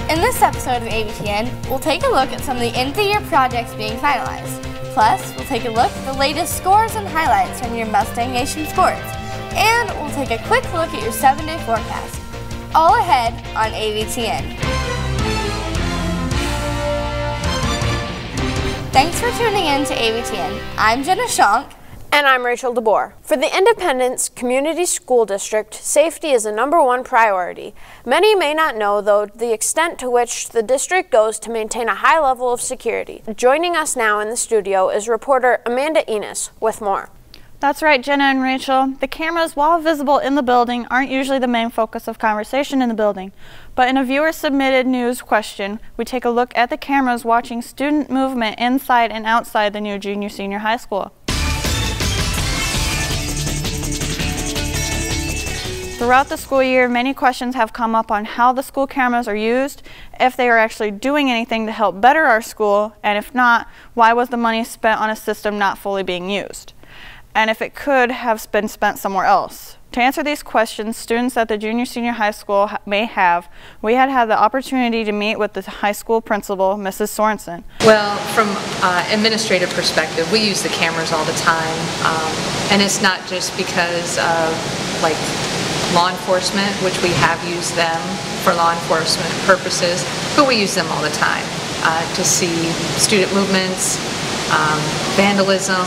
In this episode of AVTN, we'll take a look at some of the end-of-the-year projects being finalized. Plus, we'll take a look at the latest scores and highlights from your Mustang Nation sports. And we'll take a quick look at your 7-day forecast. All ahead on AVTN. Thanks for tuning in to AVTN. I'm Jenna Schonk. And I'm Rachel DeBoer. For the Independence Community School District, safety is a #1 priority. Many may not know, though, the extent to which the district goes to maintain a high level of security. Joining us now in the studio is reporter Amanda Enos with more. That's right, Jenna and Rachel. The cameras, while visible in the building, aren't usually the main focus of conversation in the building. But in a viewer-submitted news question, we take a look at the cameras watching student movement inside and outside the new junior-senior high school. Throughout the school year, many questions have come up on how the school cameras are used, if they are actually doing anything to help better our school, and if not, why was the money spent on a system not fully being used? And if it could have been spent somewhere else. To answer these questions, students at the junior-senior high school may have, we had the opportunity to meet with the high school principal, Mrs. Sorensen. Well, from administrative perspective, we use the cameras all the time, and it's not just because of law enforcement, which we have used them for law enforcement purposes, but we use them all the time to see student movements, vandalism,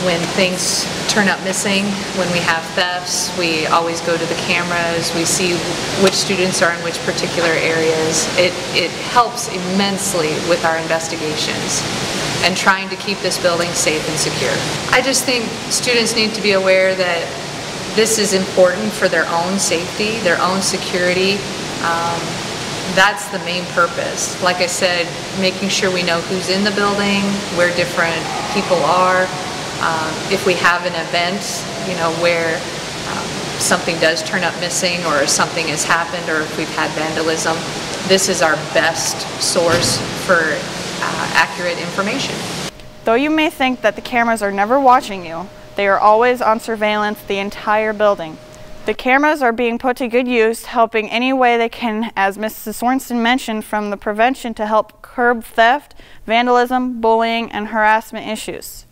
when things turn up missing, when we have thefts, we always go to the cameras, we see which students are in which particular areas. It helps immensely with our investigations and trying to keep this building safe and secure. I just think students need to be aware that this is important for their own safety, their own security. That's the main purpose. Like I said, making sure we know who's in the building, where different people are. If we have an event, where something does turn up missing or something has happened or if we've had vandalism, this is our best source for accurate information. Though you may think that the cameras are never watching you, they are always on surveillance the entire building. The cameras are being put to good use, helping any way they can, as Mrs. Sorensen mentioned, from the prevention to help curb theft, vandalism, bullying, and harassment issues.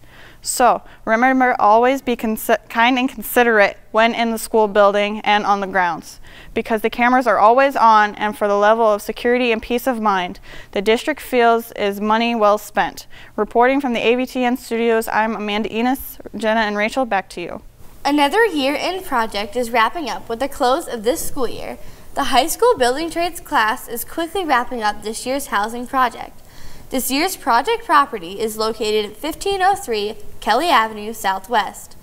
So, remember, always be kind and considerate when in the school building and on the grounds. Because the cameras are always on, and for the level of security and peace of mind, the district feels is money well spent. Reporting from the AVTN studios, I'm Amanda Enos. Jenna and Rachel, back to you. Another year-end project is wrapping up with the close of this school year. The high school building trades class is quickly wrapping up this year's housing project. This year's project property is located at 1503 Kelly Avenue Southwest.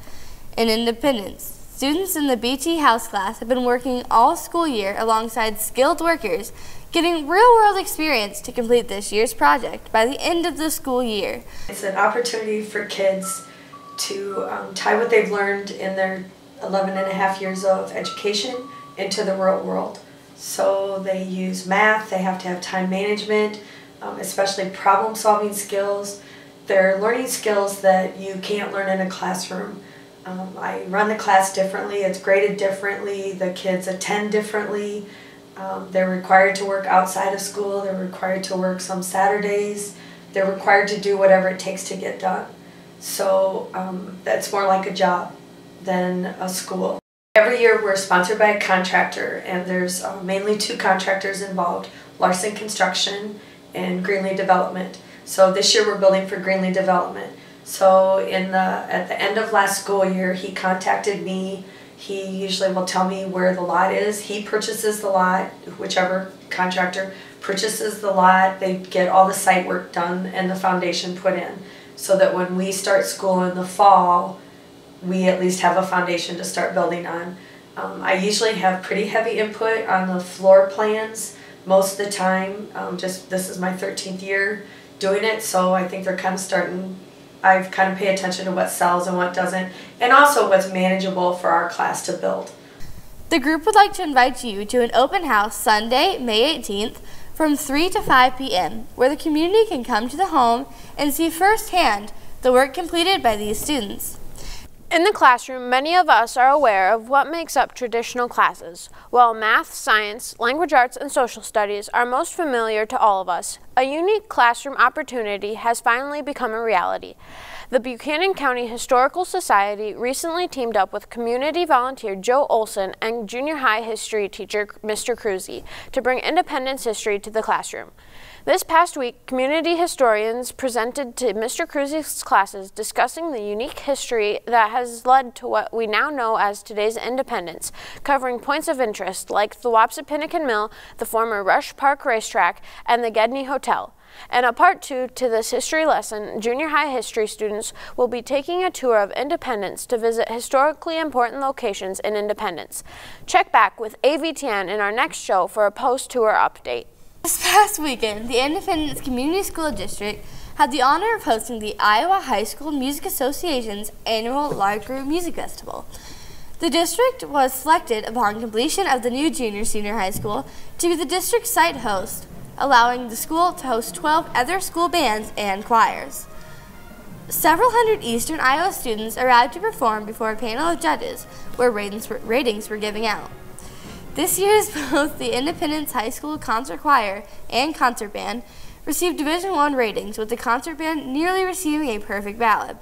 In Independence, students in the BT House class have been working all school year alongside skilled workers, getting real-world experience to complete this year's project by the end of the school year. It's an opportunity for kids to tie what they've learned in their 11.5 years of education into the real world. So they use math, they have to have time management, especially problem-solving skills. They're learning skills that you can't learn in a classroom. I run the class differently, it's graded differently, the kids attend differently. They're required to work outside of school, they're required to work some Saturdays, they're required to do whatever it takes to get done. So that's more like a job than a school. Every year we're sponsored by a contractor, and there's mainly 2 contractors involved, Larson Construction and Greenlee Development. So this year we're building for Greenlee Development. So at the end of last school year, he contacted me. He usually will tell me where the lot is. He purchases the lot, whichever contractor purchases the lot. They get all the site work done and the foundation put in, so that when we start school in the fall, we at least have a foundation to start building on. I usually have pretty heavy input on the floor plans most of the time. This is my 13th year doing it, so I think they're kind of starting. I kind of pay attention to what sells and what doesn't, and also what's manageable for our class to build. The group would like to invite you to an open house Sunday, May 18th from 3 to 5 p.m., where the community can come to the home and see firsthand the work completed by these students. In the classroom, many of us are aware of what makes up traditional classes. While math, science, language arts, and social studies are most familiar to all of us, a unique classroom opportunity has finally become a reality. The Buchanan County Historical Society recently teamed up with community volunteer Joe Olson and junior high history teacher Mr. Cruzy to bring Independence history to the classroom. This past week, community historians presented to Mr. Cruzy's classes discussing the unique history that has led to what we now know as today's independence, covering points of interest like the Wapsipinicon Mill, the former Rush Park Racetrack, and the Gedney Hotel. In a part 2 to this history lesson, junior high history students will be taking a tour of Independence to visit historically important locations in Independence. Check back with AVTN in our next show for a post-tour update. This past weekend, the Independence Community School District had the honor of hosting the Iowa High School Music Association's annual Large Group Music Festival. The district was selected upon completion of the new junior-senior high school to be the district site host, allowing the school to host 12 other school bands and choirs. Several hundred Eastern Iowa students arrived to perform before a panel of judges where ratings were giving out. This year's both the Independence High School Concert Choir and Concert Band received Division I ratings, with the Concert Band nearly receiving a perfect ballot.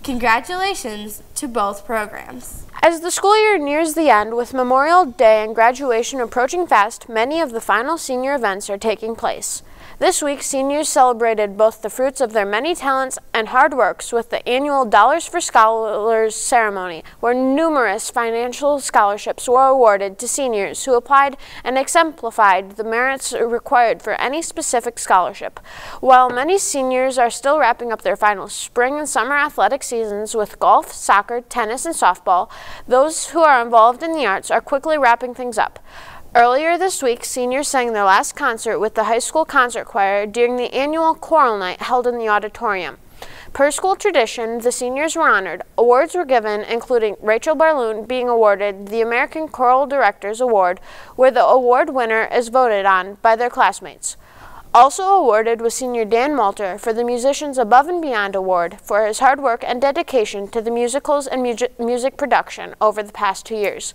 Congratulations to both programs. As the school year nears the end, with Memorial Day and graduation approaching fast, many of the final senior events are taking place. This week, seniors celebrated both the fruits of their many talents and hard works with the annual Dollars for Scholars ceremony, where numerous financial scholarships were awarded to seniors who applied and exemplified the merits required for any specific scholarship. While many seniors are still wrapping up their final spring and summer athletic seasons with golf, soccer, tennis, and softball, those who are involved in the arts are quickly wrapping things up. Earlier this week, seniors sang their last concert with the high school concert choir during the annual choral night held in the auditorium. Per school tradition, the seniors were honored. Awards were given, including Rachel Barloon being awarded the American Choral Directors Award, where the award winner is voted on by their classmates. Also awarded was senior Dan Malter for the Musicians Above and Beyond Award for his hard work and dedication to the musicals and music production over the past 2 years.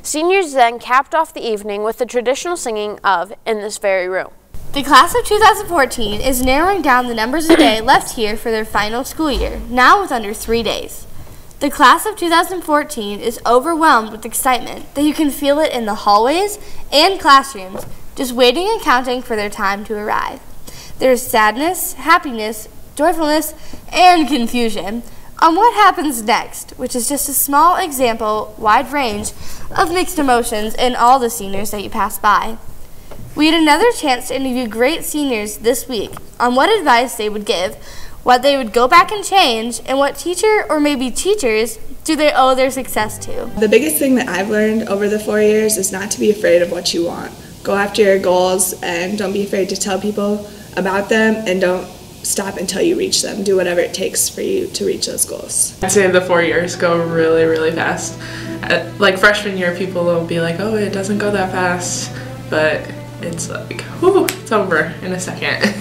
Seniors then capped off the evening with the traditional singing of In This Very Room. The class of 2014 is narrowing down the numbers of days left here for their final school year, now with under 3 days. The class of 2014 is overwhelmed with excitement that you can feel it in the hallways and classrooms, just waiting and counting for their time to arrive. There is sadness, happiness, joyfulness, and confusion on what happens next, which is just a small example, wide range of mixed emotions in all the seniors that you pass by. We had another chance to interview great seniors this week on what advice they would give, what they would go back and change, and what teacher or maybe teachers do they owe their success to. The biggest thing that I've learned over the 4 years is not to be afraid of what you want. Go after your goals and don't be afraid to tell people about them, and don't stop until you reach them. Do whatever it takes for you to reach those goals. I'd say the 4 years go really, really fast. Like freshman year, people will be like, oh, it doesn't go that fast, but it's like, whoo, it's over in a second.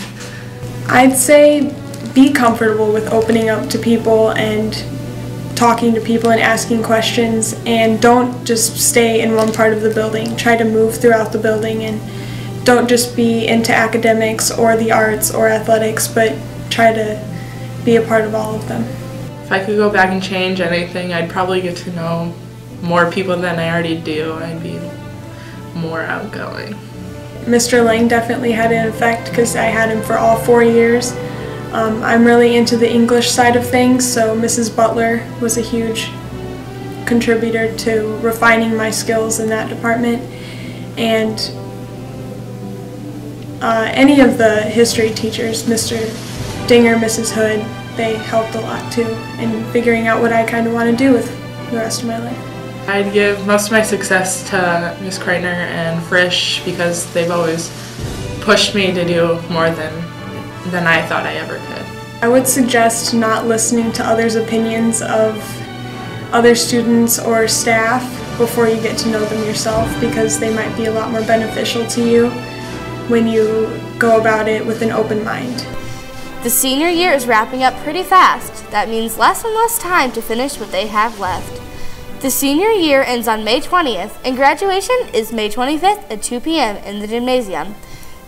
I'd say be comfortable with opening up to people and talking to people and asking questions, and don't just stay in one part of the building. Try to move throughout the building, and don't just be into academics or the arts or athletics, but try to be a part of all of them. If I could go back and change anything, I'd probably get to know more people than I already do. I'd be more outgoing. Mr. Lang definitely had an effect because I had him for all 4 years. I'm really into the English side of things, so Mrs. Butler was a huge contributor to refining my skills in that department. And any of the history teachers, Mr. Dinger, Mrs. Hood, they helped a lot too in figuring out what I kind of want to do with the rest of my life. I'd give most of my success to Ms. Kreitner and Frisch because they've always pushed me to do more than I thought I ever could. I would suggest not listening to others' opinions of other students or staff before you get to know them yourself, because they might be a lot more beneficial to you when you go about it with an open mind. The senior year is wrapping up pretty fast. That means less and less time to finish what they have left. The senior year ends on May 20th, and graduation is May 25th at 2 p.m. in the gymnasium.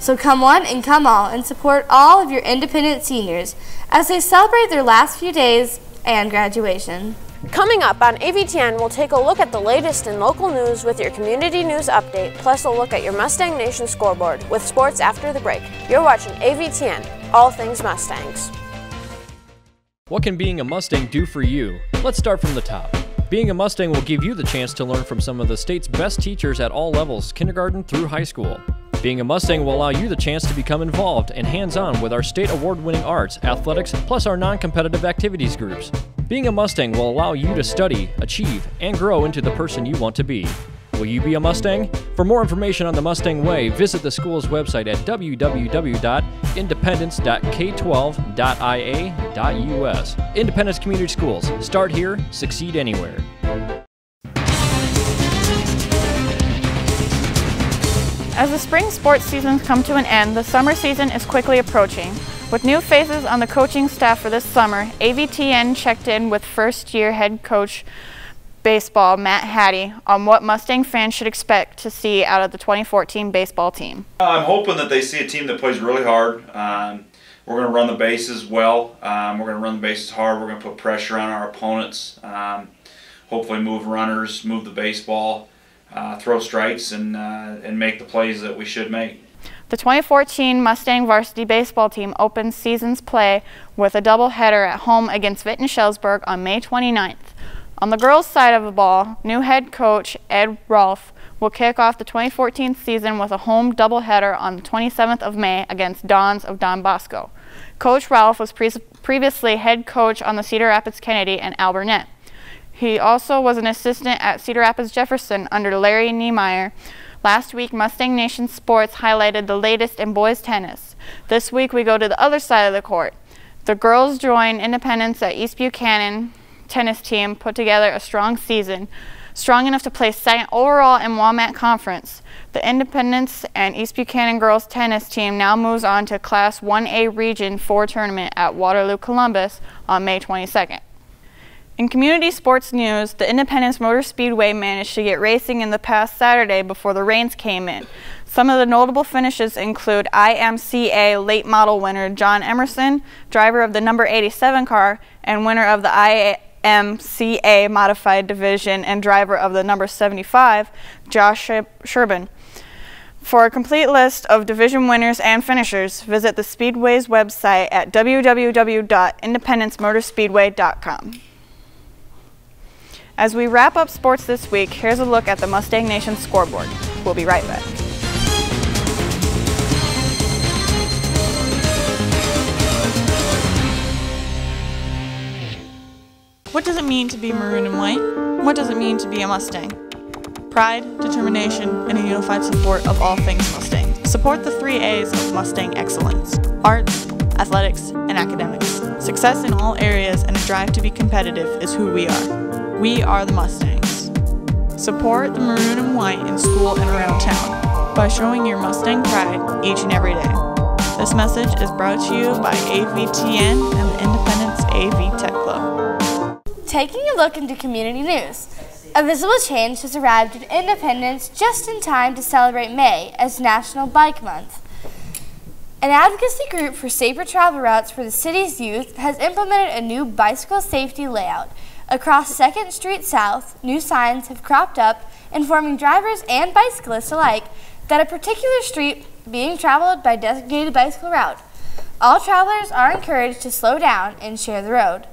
So come one and come all and support all of your independent seniors as they celebrate their last few days and graduation. Coming up on AVTN, we'll take a look at the latest in local news with your community news update, plus a look at your Mustang Nation scoreboard with sports after the break. You're watching AVTN, all things Mustangs. What can being a Mustang do for you? Let's start from the top. Being a Mustang will give you the chance to learn from some of the state's best teachers at all levels, kindergarten through high school. Being a Mustang will allow you the chance to become involved and hands-on with our state award-winning arts, athletics, plus our non-competitive activities groups. Being a Mustang will allow you to study, achieve, and grow into the person you want to be. Will you be a Mustang? For more information on the Mustang Way, visit the school's website at www.independence.k12.ia.us. Independence Community Schools. Start here, succeed anywhere. As the spring sports seasons come to an end, the summer season is quickly approaching. With new faces on the coaching staff for this summer, AVTN checked in with first-year head coach baseball Matt Hattie on what Mustang fans should expect to see out of the 2014 baseball team. I'm hoping that they see a team that plays really hard. We're going to run the bases well. We're going to run the bases hard. We're going to put pressure on our opponents. Hopefully move runners, move the baseball, throw strikes, and make the plays that we should make. The 2014 Mustang varsity baseball team opens season's play with a doubleheader at home against Witten-Shellsburg on May 29th. On the girls' side of the ball, new head coach Ed Rolfe will kick off the 2014 season with a home doubleheader on the 27th of May against Dons of Don Bosco. Coach Rolfe was previously head coach on the Cedar Rapids Kennedy and Alburnett. He also was an assistant at Cedar Rapids Jefferson under Larry Niemeyer. Last week, Mustang Nation Sports highlighted the latest in boys tennis. This week, we go to the other side of the court. The girls join Independence at East Buchanan tennis team put together a strong season, strong enough to place second overall in Walmart Conference. The Independence and East Buchanan girls tennis team now moves on to Class 1A Region 4 tournament at Waterloo, Columbus on May 22nd. In community sports news, the Independence Motor Speedway managed to get racing in the past Saturday before the rains came in. Some of the notable finishes include IMCA late model winner John Emerson, driver of the number 87 car, and winner of the IMCA modified division and driver of the number 75, Josh Sherbin. For a complete list of division winners and finishers, visit the Speedway's website at www.independencemotorspeedway.com. As we wrap up sports this week, here's a look at the Mustang Nation scoreboard. We'll be right back. What does it mean to be maroon and white? What does it mean to be a Mustang? Pride, determination, and a unified support of all things Mustang. Support the 3 A's of Mustang excellence: arts, athletics, and academics. Success in all areas and a drive to be competitive is who we are. We are the Mustangs. Support the maroon and white in school and around town by showing your Mustang pride each and every day. This message is brought to you by AVTN and the Independence AV Tech Club. Taking a look into community news. A visible change has arrived at Independence just in time to celebrate May as National Bike Month. An advocacy group for safer travel routes for the city's youth has implemented a new bicycle safety layout. Across 2nd Street South, new signs have cropped up informing drivers and bicyclists alike that a particular street being traveled by designated bicycle route. All travelers are encouraged to slow down and share the road.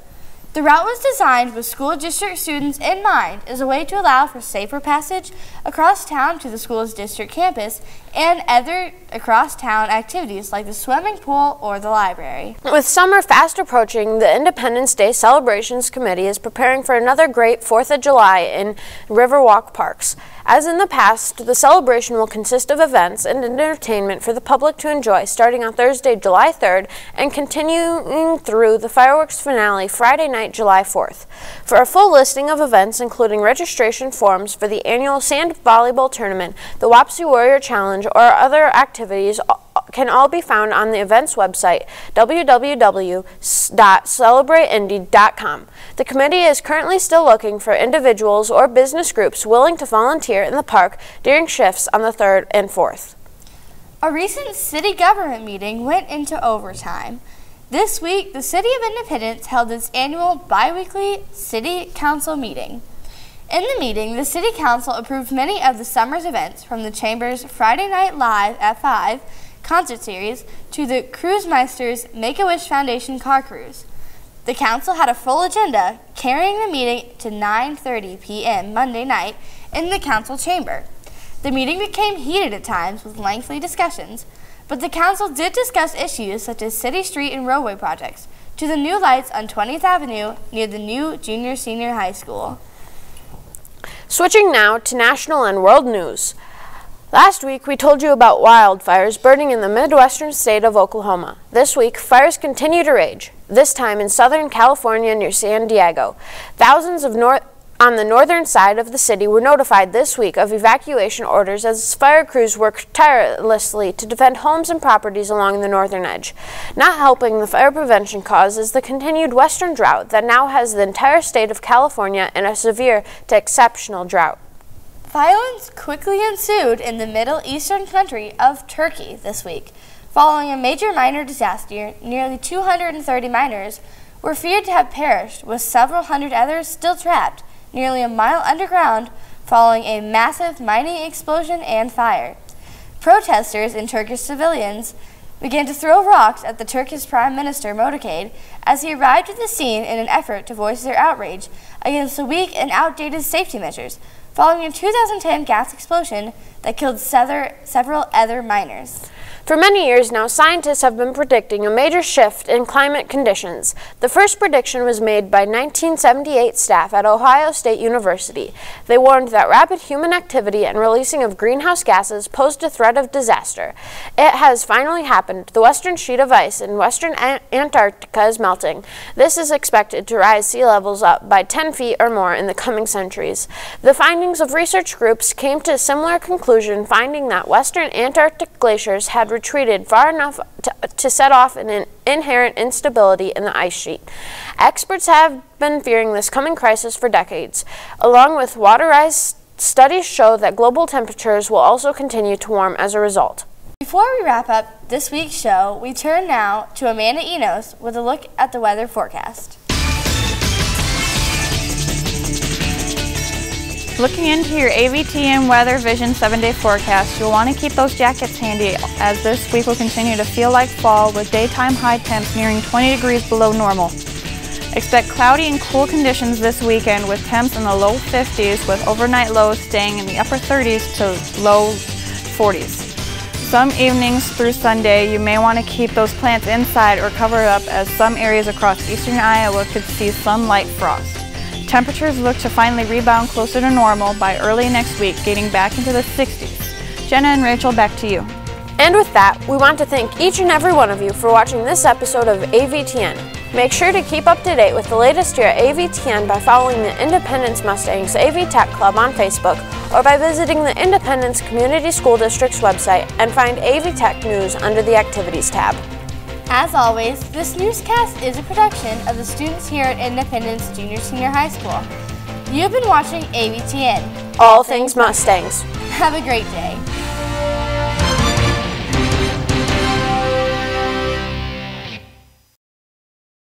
The route was designed with school district students in mind as a way to allow for safer passage across town to the school's district campus and other across-town activities like the swimming pool or the library. With summer fast approaching, the Independence Day Celebrations Committee is preparing for another great 4th of July in Riverwalk Parks. As in the past, the celebration will consist of events and entertainment for the public to enjoy starting on Thursday, July 3rd and continuing through the fireworks finale Friday night, July 4th. For a full listing of events, including registration forms for the annual sand volleyball tournament, the Wapsie Warrior Challenge, or other activities, can all be found on the events website, www.celebrateindy.com. The committee is currently still looking for individuals or business groups willing to volunteer in the park during shifts on the 3rd and 4th. A recent city government meeting went into overtime. This week, the City of Independence held its annual bi-weekly City Council meeting. In the meeting, the City Council approved many of the summer's events, from the Chamber's Friday Night Live at 5 concert series to the Cruise Meisters Make-A-Wish Foundation car cruise. The Council had a full agenda, carrying the meeting to 9:30 p.m. Monday night in the Council chamber. The meeting became heated at times with lengthy discussions, but the Council did discuss issues such as city street and roadway projects, to the new lights on 20th Avenue near the new junior-senior high school. Switching now to national and world news. Last week, we told you about wildfires burning in the midwestern state of Oklahoma. This week, fires continue to rage, this time in Southern California near San Diego. Thousands on the northern side of the city were notified this week of evacuation orders as fire crews worked tirelessly to defend homes and properties along the northern edge. Not helping the fire prevention cause is the continued western drought that now has the entire state of California in a severe to exceptional drought. Violence quickly ensued in the Middle Eastern country of Turkey this week. Following a major miner disaster, nearly 230 miners were feared to have perished, with several hundred others still trapped nearly a mile underground following a massive mining explosion and fire. Protesters and Turkish civilians began to throw rocks at the Turkish Prime Minister motorcade as he arrived at the scene in an effort to voice their outrage against the weak and outdated safety measures following a 2010 gas explosion that killed several other miners. For many years now, scientists have been predicting a major shift in climate conditions. The first prediction was made by 1978 staff at Ohio State University. They warned that rapid human activity and releasing of greenhouse gases posed a threat of disaster. It has finally happened. The western sheet of ice in western Antarctica is melting. This is expected to rise sea levels up by 10 feet or more in the coming centuries. The findings of research groups came to a similar conclusion, finding that western Antarctic glaciers had retreated far enough to set off an inherent instability in the ice sheet. Experts have been fearing this coming crisis for decades. Along with water rise, studies show that global temperatures will also continue to warm as a result. Before we wrap up this week's show, we turn now to Amanda Enos with a look at the weather forecast. Looking into your AVTN Weather Vision 7-day forecast, you'll want to keep those jackets handy, as this week will continue to feel like fall with daytime high temps nearing 20 degrees below normal. Expect cloudy and cool conditions this weekend with temps in the low 50s with overnight lows staying in the upper 30s to low 40s. Some evenings through Sunday, you may want to keep those plants inside or covered up, as some areas across eastern Iowa could see some light frost. Temperatures look to finally rebound closer to normal by early next week, getting back into the 60s. Jenna and Rachel, back to you. And with that, we want to thank each and every one of you for watching this episode of AVTN. Make sure to keep up to date with the latest here at AVTN by following the Independence Mustangs AV Tech Club on Facebook, or by visiting the Independence Community School District's website and find AV Tech News under the Activities tab. As always, this newscast is a production of the students here at Independence Junior-Senior High School. You've been watching AVTN. All things Mustangs. Have a great day.